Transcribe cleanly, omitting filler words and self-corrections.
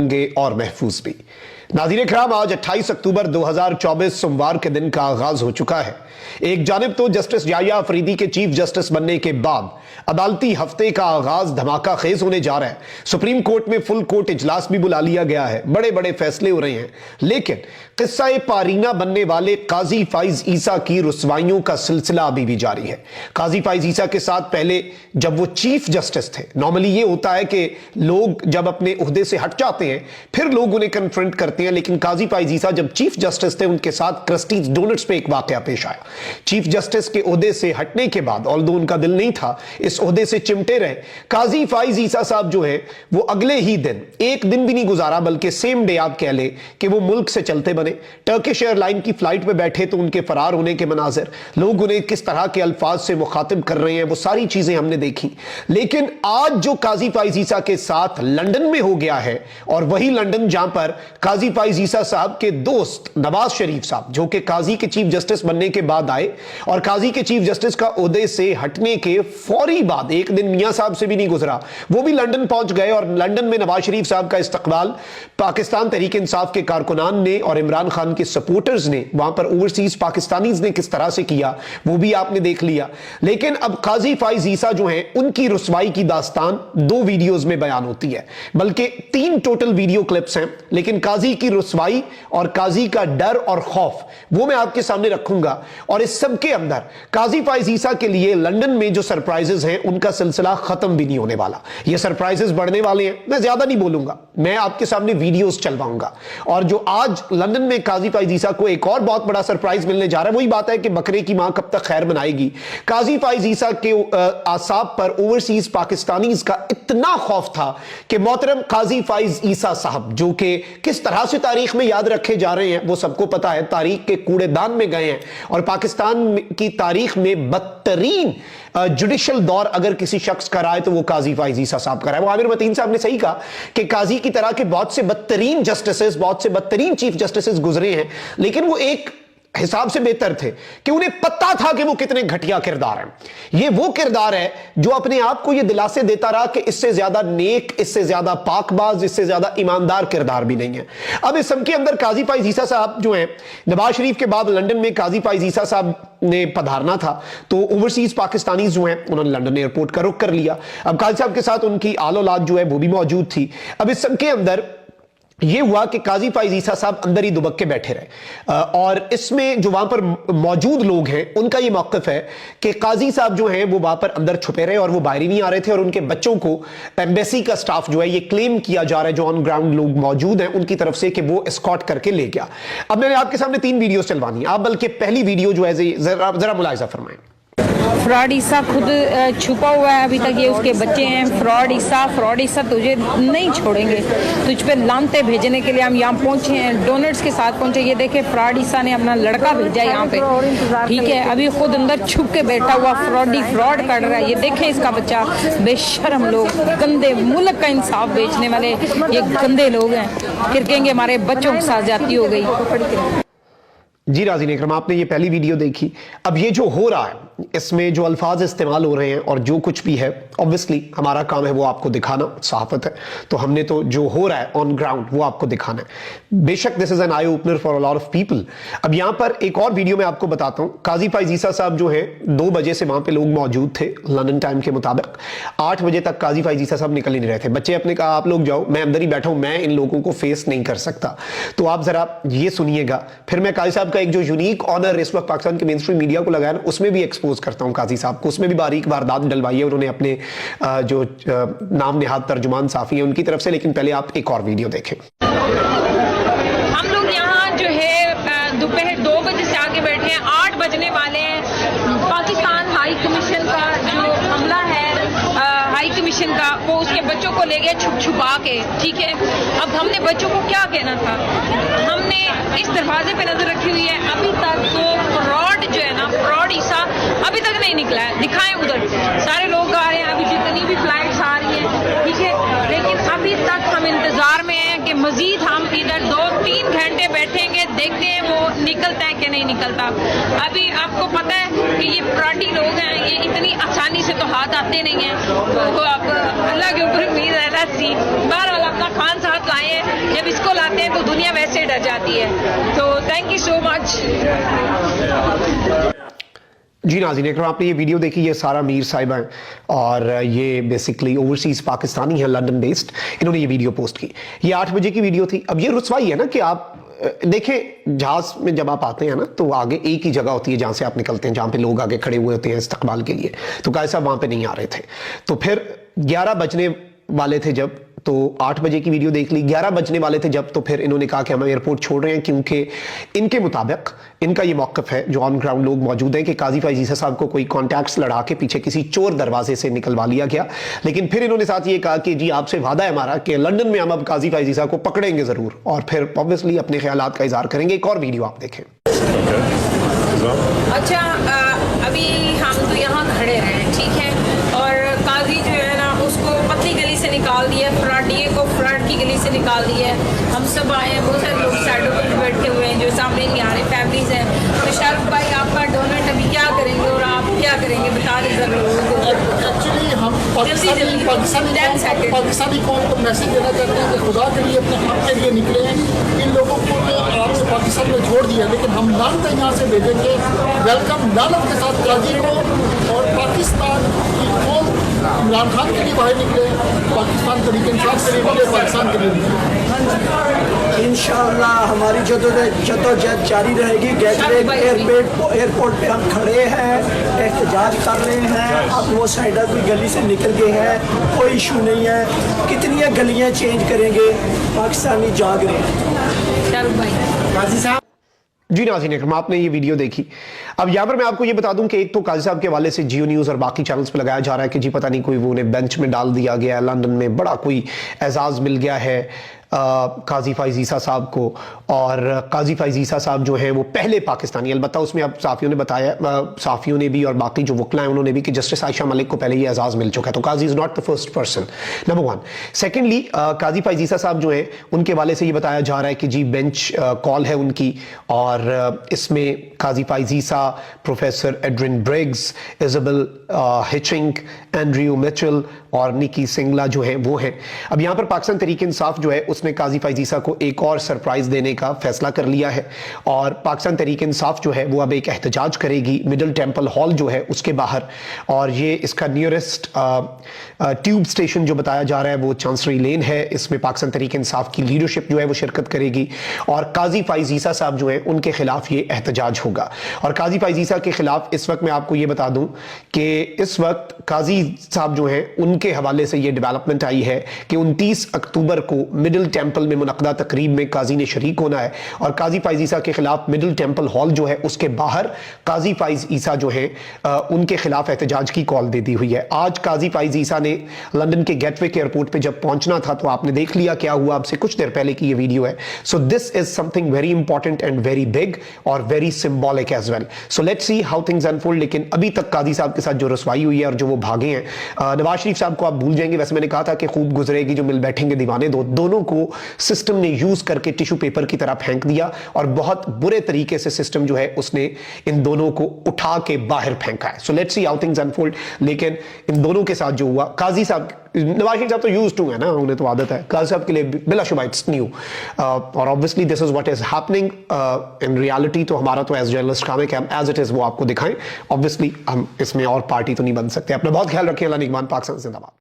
होंगे और महफूज भी। नाज़रीन इकराम, आज 28 अक्टूबर 2024 सोमवार के दिन का आगाज हो चुका है। एक जानिब तो जस्टिस याह्या अफरीदी के चीफ जस्टिस बनने के बाद अदालती हफ्ते का आगाज धमाका खेज होने जा रहा है। सुप्रीम कोर्ट में फुल कोर्ट इजलास भी बुला लिया गया है, बड़े बड़े फैसले हो रहे हैं। लेकिन किस्सा पारीना बनने वाले काजी फाइज ईसा की रुसवाइयों का सिलसिला अभी भी जारी है। काजी फाइज ईसा के साथ पहले जब वो चीफ जस्टिस थे, नॉर्मली ये होता है कि लोग जब अपने उहदे से हट जाते हैं फिर लोग उन्हें कन्फ्रंट करते हैं, लेकिन काजी फाइज ईसा जब चीफ जस्टिस थे उनके साथ क्रिस्टीज डोनट्स पे एक वाकया पेश आया। चीफ जस्टिस के ओहदे से हटने के बाद, ऑल्दो उनका दिल नहीं था, इस ओहदे से चिमटे रहे, काजी फाइज ईसा साहब जो है वो अगले ही दिन, एक दिन भी नहीं गुजारा बल्कि सेम डे आप कह ले कि वो मुल्क से चलते बने। टर्किश एयरलाइन की फ्लाइट में बैठे तो उनके फरार होने के मनाजिर, लोग उन्हें किस तरह के अल्फाज से मुखातिब कर रहे हैं, वो सारी चीजें हमने देखी। लेकिन आज जो काजी फाइज ईसा के साथ लंदन में हो गया है, और वही लंदन जहां पर काजी फाइज ईसा साहब के दोस्त नवाज शरीफ साहब, जो कि काजी के चीफ जस्टिस बनने के बाद आए और काजी के चीफ जस्टिस का ओहदे से हटने के फौरी बाद, एक दिन मियां साहब से भी नहीं गुजरा, वो भी लंदन पहुंच गए। और लंदन में नवाज शरीफ साहब का इस्तकबाल पाकिस्तान तहरीक इंसाफ के कारकुनान ने और इमरान खान के सपोर्टर्स ने, वहां पर ओवरसीज पाकिस्तानीज ने किस तरह से किया वो भी आपने देख लिया। लेकिन अब काजी फाइज ईसा जो है उनकी रुसवाई की दास्तान 2 वीडियोज में बयान होती है, बल्कि 3 टोटल वीडियो क्लिप्स हैं। लेकिन काजी की रुसवाई और काजी का डर और खौफ वो मैं आपके सामने रखूंगा। और इस सब के अंदर काजी फाइज ईसा के लिए लंदन में जो सरप्राइजेस हैं उनका सिलसिला खत्म भी नहीं होने वाला, ये सरप्राइजेस बढ़ने वाले हैं। मैं ज्यादा नहीं बोलूंगा, मैं आपके सामने वीडियोस चलवाऊंगा। और जो आज लंदन में काजी फाइज ईसा को एक और बहुत बड़ा सरप्राइज मिलने जा रहा है, वही बात है कि बकरे की मां कब तक खैर मनाएगी। काजी फाइज ईसा के आसाब पर ओवरसीज पाकिस्तानीज का इतना खौफ था कि मोहतरम काजी फाइज ईसा साहब, जो कि किस तरह से तारीख में याद रखे जा रहे हैं वो सबको पता है, तारीख के कूड़ेदान में गए हैं। और पाकिस्तान की तारीख में बदतरीन जुडिशल दौर अगर किसी शख्स का रहा है तो वो काजी फाइज ईसा साहब का रहा है। वो आमिर मतीन साहब ने सही कहा कि काजी की तरह के बहुत से बदतरीन जस्टिसेस, बहुत से बदतरीन चीफ जस्टिसेस गुजरे हैं, लेकिन वो एक हिसाब से बेहतर थे कि उन्हें पता था कि वो कितने घटिया किरदार हैं। ये वो किरदार है जो अपने आप को ये दिलासे देता रहा कि इससे ज्यादा नेक, इससे ज्यादा पाकबाज, इससे ज्यादा ईमानदार किरदार भी नहीं है। अब इस सब के अंदर काजी फाइज ईसा साहब जो हैं, नवाज शरीफ के बाद लंदन में काजी फाइज ईसा साहब ने पधारना था, तो ओवरसीज पाकिस्तानी जो हैं उन्होंने लंदन एयरपोर्ट का रुख कर लिया। अब काजी साहब के साथ उनकी आल औलाद जो है वो भी मौजूद थी। अब इस सब के अंदर यह हुआ कि काजी फाइज ईसा साहब अंदर ही दुबक के बैठे रहे। और इसमें जो वहां पर मौजूद लोग हैं उनका यह मौकफ है कि काजी साहब जो हैं वो वहां पर अंदर छुपे रहे और वो बाहर ही नहीं आ रहे थे। और उनके बच्चों को एम्बेसी का स्टाफ जो है, ये क्लेम किया जा रहा है, जो ऑन ग्राउंड लोग मौजूद हैं उनकी तरफ से, कि वो एस्कॉर्ट करके ले गया। अब मैंने आपके सामने 3 वीडियो चलवानी, आप बल्कि पहली वीडियो जो है जरा मुलाहिजा फरमाएं। फ्रॉड ईसा खुद छुपा हुआ है, अभी तक ये उसके बच्चे हैं। फ्रॉड ईसा तुझे नहीं छोड़ेंगे, तुझ पे लानते भेजने के लिए हम यहाँ पहुँचे हैं, डोनट्स के साथ पहुँचे। ये देखे फ्रॉड ईसा ने अपना लड़का भेजा यहाँ पे, ठीक है, अभी खुद अंदर छुप के बैठा हुआ फ्रॉड कर रहा है। ये देखे इसका बच्चा, बेशर्म लोग, गंदे, मुल्क का इंसाफ बेचने वाले ये गंदे लोग हैं। फिर कहेंगे हमारे बच्चों के साथ जाती हो गई। जी नाज़रीन इकराम, आपने ये पहली वीडियो देखी। अब ये जो हो रहा है, इसमें जो अल्फाज इस्तेमाल हो रहे हैं और जो कुछ भी है, ऑब्वियसली हमारा काम है वो आपको दिखाना, सहाफत है, तो हमने तो जो हो रहा है ऑन ग्राउंड वो आपको दिखाना है। बेशक this is an eye opener for a lot of people. अब यहां पर एक और वीडियो में आपको बताता हूं। काजी फाइज ईसा साहब जो है 2 बजे से वहां पे लोग मौजूद थे लंदन टाइम के मुताबिक। 8 बजे तक काजी फाइज ईसा साहब निकल ही नहीं रहे थे। बच्चे अपने कहा आप लोग जाओ, मैं अंदर ही बैठा हूं, मैं इन लोगों को फेस नहीं कर सकता। तो आप जरा ये सुनिएगा, फिर मैं काजी साहब का एक जो यूनिक ऑनर इस वक्त पाकिस्तान के मेन स्ट्रीम मीडिया को लगाया ना, उसमें भी एक्सपोज करता हूं काजी साहब को। उसमें भी बारीक वारदात डलवाई है उन्होंने अपने जो नाम निहाद तर्जुमान साफी है उनकी तरफ से। लेकिन पहले आप एक और वीडियो देखें। हम लोग यहाँ जो है दोपहर 2 बजे से आके बैठे हैं, 8 बजने वाले हैं। पाकिस्तान हाई कमीशन का जो हमला है, हाई कमीशन का, वो उसके बच्चों को ले गया छुपा के, ठीक है। अब हमने बच्चों को क्या कहना था, हमने इस दरवाजे पे नजर रखी हुई है। अभी तक तो फ्रॉड जो है ना, फ्रॉड ईसा अभी तक नहीं निकला है। दिखाएं उधर, सारे लोग आ रहे हैं, अभी जितनी भी फ्लाइट्स आ रही हैं, ठीक है, लेकिन अभी तक हम इंतजार में हैं कि मजीद हम इधर 2-3 घंटे बैठेंगे, देखते हैं वो निकलता है कि नहीं निकलता। अभी आपको पता है कि ये फ्रॉडी लोग हैं, ये इतनी आसानी से तो हाथ आते नहीं हैं, तो अब अल्लाह के ऊपर उम्मीद है। रस्सी बहरहाल अपना खान साथ लाए हैं, जब इसको लाते हैं तो दुनिया वैसे डर जाती है। तो थैंक यू सो मच। जी नाज़रीन इकराम, आपने ये वीडियो देखी, ये सारा मीर साहिबा हैं और ये बेसिकली ओवरसीज़ पाकिस्तानी हैं, लंदन बेस्ड। इन्होंने ये वीडियो पोस्ट की, ये 8 बजे की वीडियो थी। अब ये रुसवाई है ना कि आप देखें, जहाज में जब आप आते हैं ना तो आगे एक ही जगह होती है जहां से आप निकलते हैं, जहां पे लोग आगे खड़े हुए होते हैं इस्तकबाल के लिए। तो कैसा वहां पे नहीं आ रहे थे, तो फिर 11 बजने वाले थे जब, तो 8 बजे की वीडियो देख ली, 11 बजने वाले थे जब, तो फिर इन्होंने कहा कि हम एयरपोर्ट छोड़ रहे हैं, क्योंकि इनके मुताबिक इनका ये मौक़िफ़ है, जो ऑन ग्राउंड लोग मौजूद हैं, कि काजी फैज़ ईसा साहब को कोई कॉन्टैक्ट्स लड़ा के पीछे किसी चोर दरवाजे से निकलवा लिया गया। लेकिन फिर इन्होंने साथ ये कहा कि जी आपसे वादा है हमारा कि लंदन में हम अब काजी फैज़ ईसा को पकड़ेंगे ज़रूर, और फिर ऑब्वियसली अपने ख्यालात का इज़हार करेंगे। एक और वीडियो आप देखें। अच्छा, अभी हम तो यहाँ खड़े रहे, ठीक है, और काजी जो है ना उसको पतली गली से निकाल दिया, फ्रॉडिये को फ्रॉड की गली से निकाल दिया है। हम सब आए हैं, बहुत सारे लोग साइडों पर बैठे हुए हैं जो सामने नहीं आ रहे, फैमिलीज हैं। तो शाहरुख भाई आपका डोनेट अभी क्या करेंगे और आप क्या करेंगे, बता दें जरा लोगों को। एक्चुअली हम पाकिस्तानी कौम को मैसेज देना चाहते हैं कि खुदा के लिए अपने हक के लिए निकले हैं। इन लोगों को आपने पाकिस्तान में छोड़ दिया, लेकिन हम लानत यहाँ से भेजेंगे, वेलकम लानत के साथ काजी को। और पाकिस्तान की कौम इमरान खान के लिए बाहर निकले, पाकिस्तान तरीके इंसाफ के लिए निकले, पाकिस्तान के लिए निकले। इंशाअल्लाह हमारी जदोजहद जारी रहेगी। गेटवे एयरपोर्ट पे हम खड़े हैं, एहतजाज कर रहे हैं। अब वो साइडा की गली से निकल गए हैं, कोई इशू नहीं है। कितनी गलियां चेंज करेंगे, पाकिस्तानी जाग रहे हैं। शाहरुख भाई काजी साहब, जी नाज़रीन इकराम, आपने ये वीडियो देखी। अब यहाँ पर मैं आपको ये बता दूं कि एक तो काजी साहब के हवाले से जियो न्यूज़ और बाकी चैनल्स पे लगाया जा रहा है कि जी पता नहीं कोई वो उन्हें बेंच में डाल दिया गया है, लंदन में बड़ा कोई एजाज़ मिल गया है काजी फैज़ ईसा साहब को। और काजी फैज़ ईसा साहब जो हैं वो पहले पाकिस्तानी, अलबत्ता उसमें अब साफ़ियों ने बताया, साफ़ियों ने भी और बाकी जो वकला हैं उन्होंने भी, कि जस्टिस आयशा मलिक को पहले ये एजाज़ मिल चुका है। तो Qazi is not the first person, number 1। Secondly Qazi Faez Isa साहब जो हैं उनके हवाले से ये बताया जा रहा है कि जी बेंच कॉल है उनकी, और इसमें Qazi Faez Isa, professor Adrian Briggs, Isabel Hitching, Andrew Mitchell और निकी सिंगला जो है वो हैं। अब यहाँ पर पाकिस्तान तहरीक इंसाफ जो है उसने काजी फैज़ ईसा को एक और सरप्राइज देने का फैसला कर लिया है, और पाकिस्तान तहरीक इंसाफ जो है वो अब एक एहतजाज करेगी मिडिल टेम्पल हॉल जो है उसके बाहर। और ये इसका नियरेस्ट ट्यूब स्टेशन जो बताया जा रहा है वो चांसरी लेन है। इसमें पाकिस्तान तहरीक इंसाफ की लीडरशिप जो है वो शिरकत करेगी, और काजी फैज़ ईसा साहब जो है उनके खिलाफ ये एहतजाज होगा। और काजी फैज़ ईसा के खिलाफ इस वक्त मैं आपको ये बता दूं कि इस वक्त काजी साहब जो हैं उनके हवाले से ये डेवलपमेंट आई है कि 29 अक्टूबर को मिडिल टेम्पल में मुनक़दा तकरीब में काजी ने शरीक होना है, और काजी फैज़ ईसा के खिलाफ मिडिल टेम्पल हॉल जो है उसके बाहर काजी फैज़ ईसा जो है उनके खिलाफ एहतजाज की कॉल दे दी हुई है। आज काजी फैज़ ईसा ने लंदन के गेटवे एयरपोर्ट पे जब पहुंचना था तो आपने देख लिया क्या हुआ, आपसे कुछ देर पहले की ये वीडियो है। So this is something very important and very big और very symbolic as well. So let's see how things unfold. लेकिन अभी तक काजी साहब के साथ जो रसवाई हुई है और जो वो भागे हैं, नवाज शरीफ साहब को आप भूल जाएंगे। वैसे मैंने कहा था कि खूब गुजरेगी जो मिल बैठेंगे दीवाने, दोनों को सिस्टम ने यूज करके टिश्यू पेपर की तरह फेंक दिया, और बहुत बुरे तरीके से सिस्टम जो है उसने इन दोनों को उठा के बाहर फेंका है। सो let's see how things unfold. लेकिन इन दोनों के साथ जो हुआ, काजी साहब, नवाज शरीफ साहब तो यूज्ड टू है ना, उन्हें तो आदत है। काजी साहब के लिए बिलाशुबा इट्स न्यू, और obviously this is what is happening in reality. तो हमारा तो एज जर्नलिस्ट काम है कि हम एज इट इज वो आपको दिखाएं। ऑब्वियसली हम इसमें और पार्टी तो नहीं बन सकते। अपना बहुत ख्याल रखिए। अल्लाह निगहबान। पाकिस्तान जिंदाबाद।